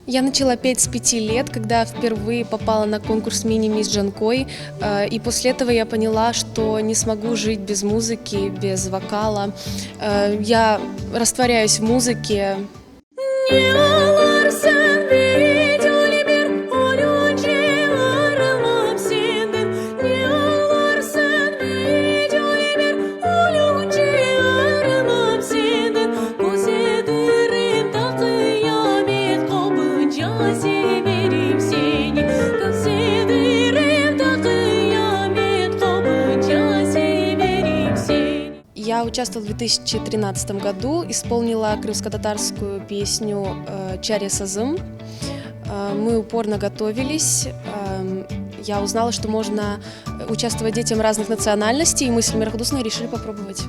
Я начала петь с 5 лет, когда впервые попала на конкурс «Мини-мисс Джанкой», и после этого я поняла, что не смогу жить без музыки, без вокала. Я растворяюсь в музыке. Я участвовала в 2013 году, исполнила крымско-татарскую песню «Чаря Сазым». Мы упорно готовились. Я узнала, что можно участвовать детям разных национальностей, и мы с Эльмирой Ходосовной решили попробовать.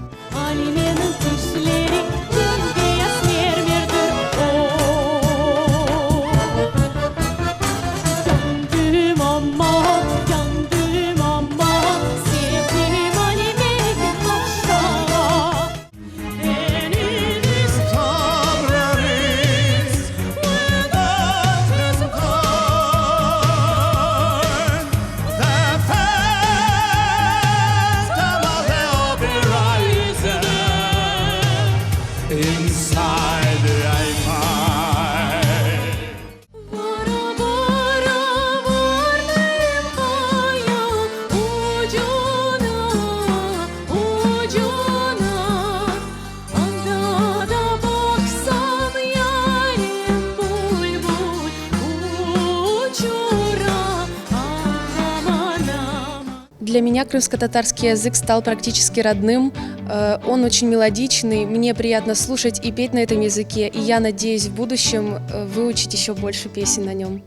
Inside I find Для меня крымско-татарский язык стал практически родным. Он очень мелодичный, мне приятно слушать и петь на этом языке, и я надеюсь в будущем выучить еще больше песен на нем.